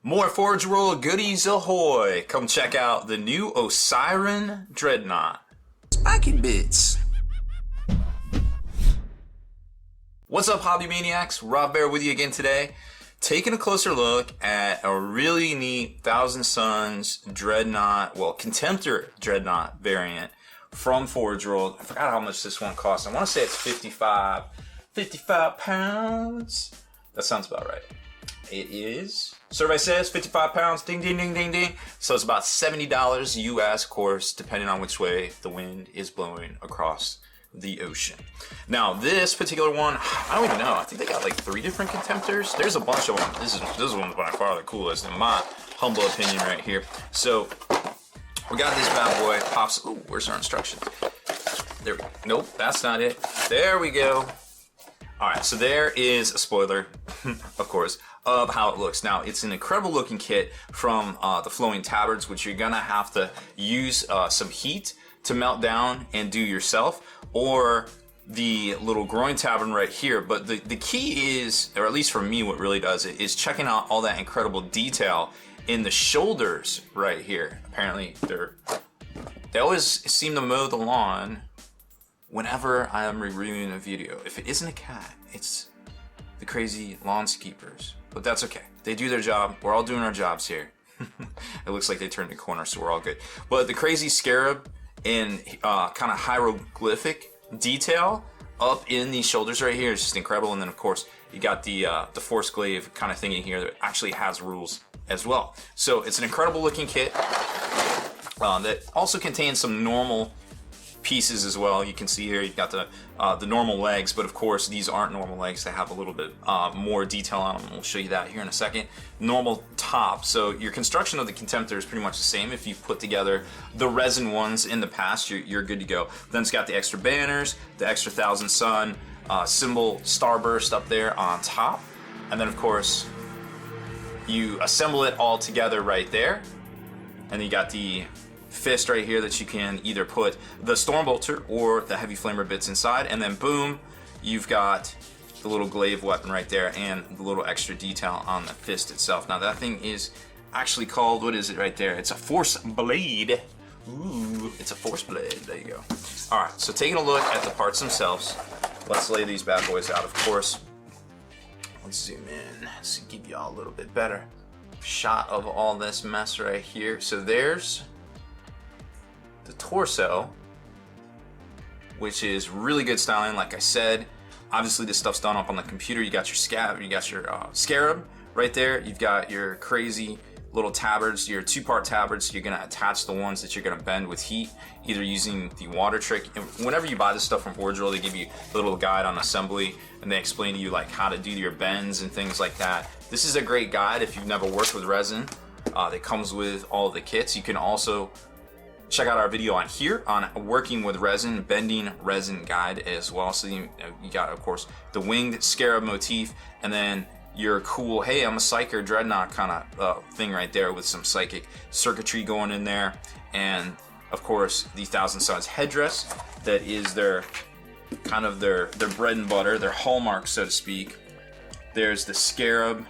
More Forge World goodies ahoy! Come check out the new Osiron Dreadnought. Spiky bits. What's up, hobby maniacs? Rob Baer with you again today. Taking a closer look at a really neat Thousand Suns Dreadnought, well, Contemptor Dreadnought variant from Forge World. I forgot how much this one costs. I want to say it's 55 pounds. That sounds about right. It is. Survey says 55 pounds. Ding, ding, ding, ding, ding. So it's about $70 US, of course, depending on which way the wind is blowing across the ocean. Now, this particular one, I don't even know. I think they got like 3 different Contemptors. There's a bunch of them. This one's by far the coolest, in my humble opinion, right here. So we got this bad boy. Pops. Ooh, where's our instructions? There. Nope, that's not it. There we go. All right, so there is a spoiler, of course, of how it looks. Now, it's an incredible looking kit from the flowing tabards, which you're gonna have to use some heat to melt down and do yourself, or the little groin tabard right here. But the key is, or at least for me, what really does it is checking out all that incredible detail in the shoulders right here. Apparently, they always seem to mow the lawn whenever I am reviewing a video. If it isn't a cat, it's the crazy lawnskeepers. But that's okay. They do their job. We're all doing our jobs here. It looks like they turned the corner, so we're all good. But the crazy scarab and kind of hieroglyphic detail up in these shoulders right here is just incredible. And then, of course, you got the force glaive kind of thing in here that actually has rules as well. So it's an incredible looking kit that also contains some normal pieces as well. You can see here you've got the normal legs, but of course these aren't normal legs. They have a little bit more detail on them. We'll show you that here in a second. Normal top. So your construction of the Contemptor is pretty much the same. If you've put together the resin ones in the past, you're good to go. Then it's got the extra banners, the extra Thousand Sun symbol starburst up there on top, and then of course you assemble it all together right there, and then you got the fist right here that you can either put the Stormbolter or the heavy flamer bits inside, and then boom, you've got the little glaive weapon right there and the little extra detail on the fist itself. Now that thing is actually called, what is it right there? It's a force blade. Ooh, it's a force blade. There you go. All right, so taking a look at the parts themselves, let's lay these bad boys out. Of course, let's zoom in to give you all a little bit better shot of all this mess right here. So there's the torso, which is really good styling. Like I said, obviously this stuff's done up on the computer. You got your scarab right there. You've got your crazy little tabards, your 2-part tabards. You're gonna attach the ones that you're gonna bend with heat, either using the water trick. And whenever you buy this stuff from Forge World, they give you a little guide on assembly, and they explain to you like how to do your bends and things like that. This is a great guide if you've never worked with resin. That comes with all the kits. You can also check out our video on here on working with resin, bending resin guide as well. So you got, of course, the winged scarab motif, and then your cool, hey, I'm a psyker dreadnought kind of thing right there with some psychic circuitry going in there. And of course, the Thousand Suns headdress that is their kind of their bread and butter, their hallmark, so to speak. There's the scarab,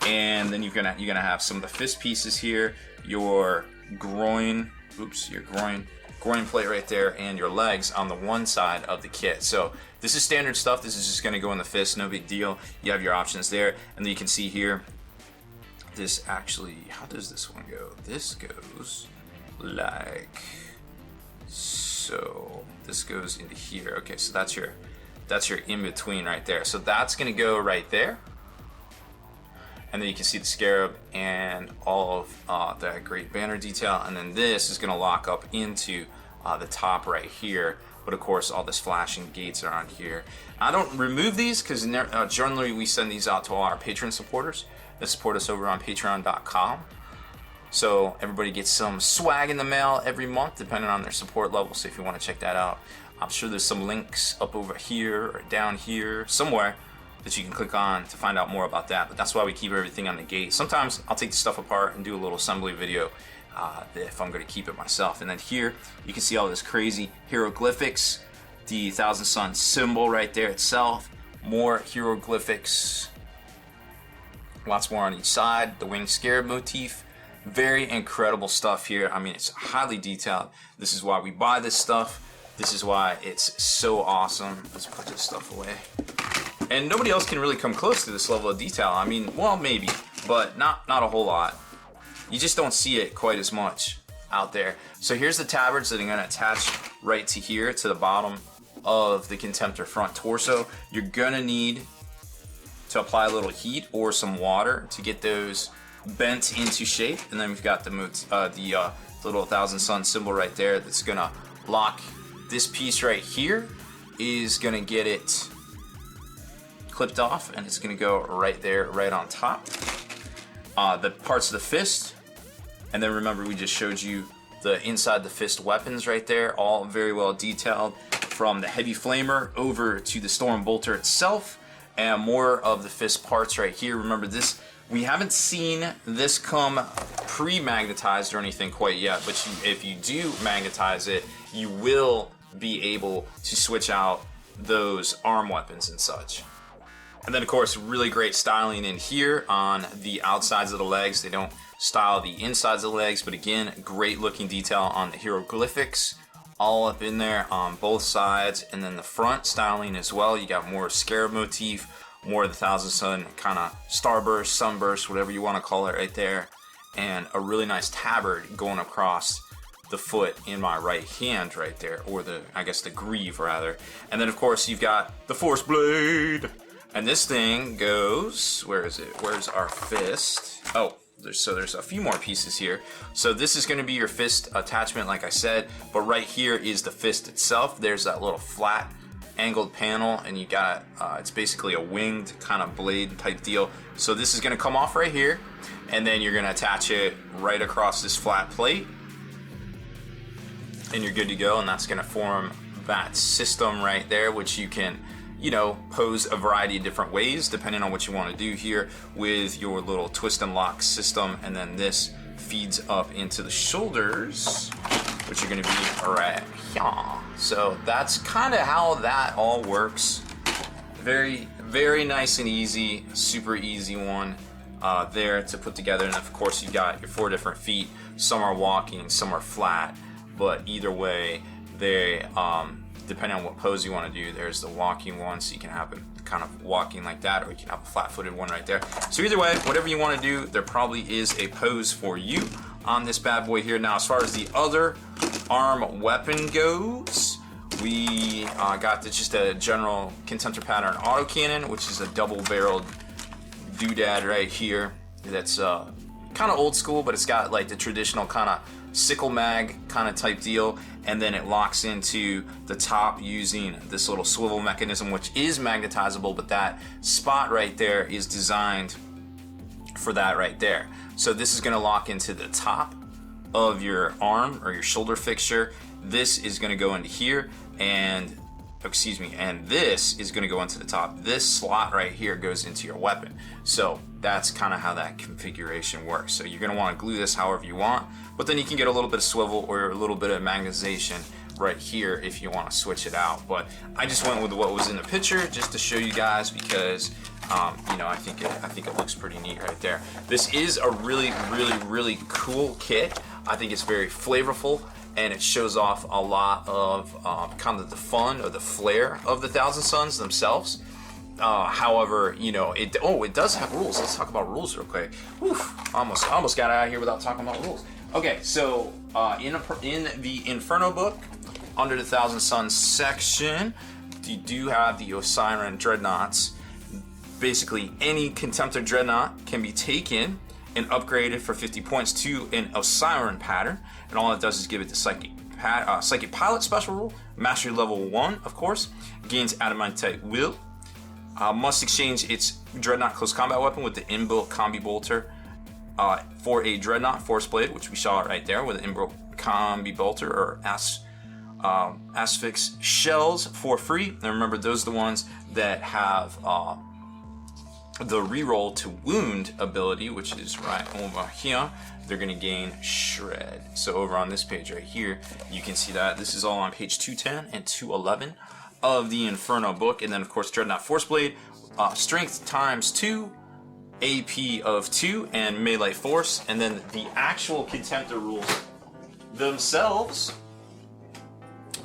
and then you're gonna have some of the fist pieces here, your groin plate right there, and your legs on the one side of the kit. So this is standard stuff. This is just going to go in the fist, no big deal. You have your options there, and then you can see here, this actually, how does this one go? This goes like so. This goes into here. Okay, so that's your in between right there. So that's going to go right there. And then you can see the scarab and all of that great banner detail. And then this is going to lock up into the top right here. But of course, all this flashing gates are on here. I don't remove these because generally we send these out to all our Patreon supporters that support us over on patreon.com. So everybody gets some swag in the mail every month, depending on their support level. So if you want to check that out, I'm sure there's some links up over here or down here somewhere that you can click on to find out more about that. But that's why we keep everything on the gate. Sometimes I'll take the stuff apart and do a little assembly video if I'm going to keep it myself. And then here you can see all this crazy hieroglyphics, the Thousand Sun symbol right there itself, more hieroglyphics Lots more on each side. The winged scarab motif. Very incredible stuff here. I mean, it's highly detailed. This is why we buy this stuff. This is why it's so awesome. Let's put this stuff away. And nobody else can really come close to this level of detail. I mean, well, maybe, but not a whole lot. You just don't see it quite as much out there. So here's the tabards that I'm gonna attach right to here, to the bottom of the Contemptor front torso. You're gonna need to apply a little heat or some water to get those bent into shape. And then we've got the little 1,000 Sun symbol right there that's gonna lock this piece right here, is gonna get it clipped off, and it's gonna go right there, right on top. The parts of the fist, and then remember we just showed you the inside the fist weapons right there, all very well detailed, from the heavy flamer over to the storm bolter itself, and more of the fist parts right here. Remember this, we haven't seen this come pre-magnetized or anything quite yet, but if you do magnetize it, you will be able to switch out those arm weapons and such. And then of course, really great styling in here on the outsides of the legs. They don't style the insides of the legs, but again, great looking detail on the hieroglyphics all up in there on both sides. And then the front styling as well. You got more scarab motif, more of the 1,000 Sun kind of starburst, sunburst, whatever you want to call it right there. And a really nice tabard going across the foot in my right hand right there, or I guess the greave rather. And then of course you've got the force blade. And this thing goes, where is it? Where's our fist? Oh, there's a few more pieces here. So this is gonna be your fist attachment, like I said, but right here is the fist itself. There's that little flat angled panel, and you got, it's basically a winged kind of blade type deal. So this is gonna come off right here, and then you're gonna attach it right across this flat plate, and you're good to go. And that's gonna form that system right there, which you can, you know, pose a variety of different ways depending on what you want to do here with your little twist and lock system. And then this feeds up into the shoulders, which are going to be right here. So that's kind of how that all works. Very, very nice and easy, super easy one there to put together. And of course you got your 4 different feet. Some are walking, some are flat, but either way, they depending on what pose you want to do, there's the walking one, so you can have it kind of walking like that, or you can have a flat-footed one right there. So either way, whatever you want to do, there probably is a pose for you on this bad boy here. Now, as far as the other arm weapon goes, we got just a general Contemptor pattern autocannon, which is a double-barreled doodad right here. That's kind of old school, but it's got like the traditional kind of sickle mag kind of type deal, and then it locks into the top using this little swivel mechanism, which is magnetizable, but that spot right there is designed for that right there. So this is going to lock into the top of your arm or your shoulder fixture. This is going to go into here, and this is going to go into the top. This slot right here goes into your weapon. So that's kind of how that configuration works. So you're going to want to glue this however you want, but then you can get a little bit of swivel or a little bit of magnetization right here if you want to switch it out. But I just went with what was in the picture just to show you guys, because you know, I think it looks pretty neat right there. This is a really, really, really cool kit. I think it's very flavorful, and it shows off a lot of kind of the fun or the flair of the 1,000 Suns themselves. However, you know, it does have rules. Let's talk about rules real quick. Oof, almost got out of here without talking about rules. Okay, so in the Inferno book, under the 1,000 Suns section, you do have the Osiron Dreadnoughts. Basically, any Contemptor Dreadnought can be taken and upgraded for 50 points to an Osiron pattern, and all it does is give it the Psychic Pilot special rule, Mastery level 1, of course, gains Adamantite Will, must exchange its Dreadnought close combat weapon with the inbuilt Combi Bolter for a Dreadnought Force Blade, which we saw right there with an inbuilt Combi Bolter or Asphyx shells for free. And remember, those are the ones that have the reroll to wound ability, which is right over here. They're going to gain shred. So over on this page right here, you can see that. This is all on page 210 and 211 of the Inferno book. And then of course, Dreadnought Force Blade, strength times 2, AP of 2 and melee force, and then the actual Contemptor rules themselves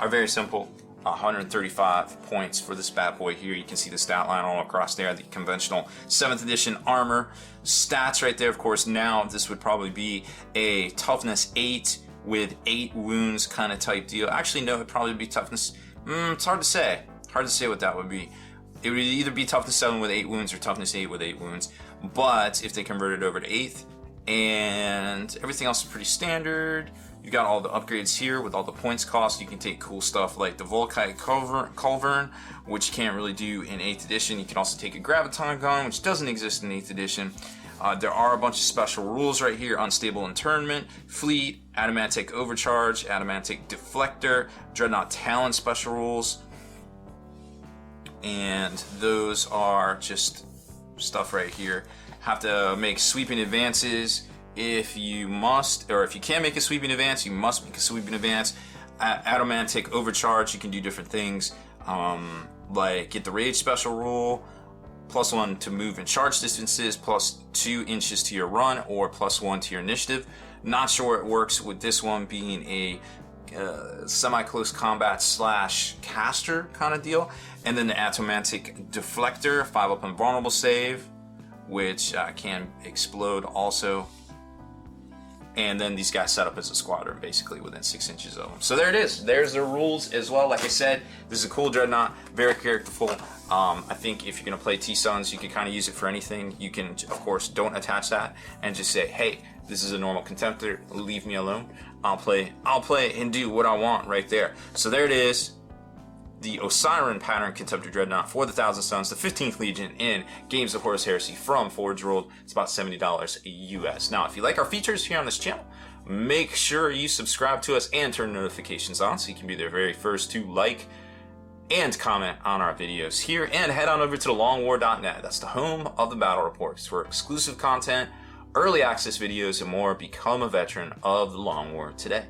are very simple. 135 points for this bad boy here. You can see the stat line all across there, the conventional 7th edition armor stats right there. Of course, now this would probably be a toughness 8 with 8 wounds kind of type deal. Actually, no, it'd probably be toughness. It's hard to say. Hard to say what that would be. It would either be toughness 7 with 8 wounds or toughness 8 with 8 wounds. But if they converted over to 8th, and everything else is pretty standard. You've got all the upgrades here with all the points cost. You can take cool stuff like the Volkite Culverin, which you can't really do in 8th edition. You can also take a Graviton Gun, which doesn't exist in 8th edition. There are a bunch of special rules right here: Unstable Internment, Fleet, Adamantic Overcharge, Adamantic Deflector, Dreadnought Talon special rules. And those are just stuff right here. Have to make sweeping advances if you must, or if you can't make a sweeping advance, you must make a sweeping advance. Adamantic Overcharge, you can do different things, like get the Rage special rule, +1 to move and charge distances, +2 inches to your run, or +1 to your initiative. Not sure it works with this one being a semi-close combat / caster kind of deal. And then the Adamantic Deflector, 5 up and vulnerable save, which can explode also. And then these guys set up as a squadron basically within 6 inches of them. So there it is. There's the rules as well. Like I said, this is a cool Dreadnought, very characterful. I think if you're going to play T-Sons, you can kind of use it for anything. You can, of course, don't attach that and just say, hey, this is a normal Contemptor, leave me alone. I'll play and do what I want right there. So there it is. The Osiron pattern Contemptor Dreadnought for the 1,000 Suns, the 15th Legion in Games of Horus Heresy from Forge World. It's about $70 US. Now, if you like our features here on this channel, make sure you subscribe to us and turn notifications on so you can be the very first to like and comment on our videos here. And head on over to thelongwar.net. That's the home of the battle reports for exclusive content, early access videos, and more. Become a veteran of the Long War today.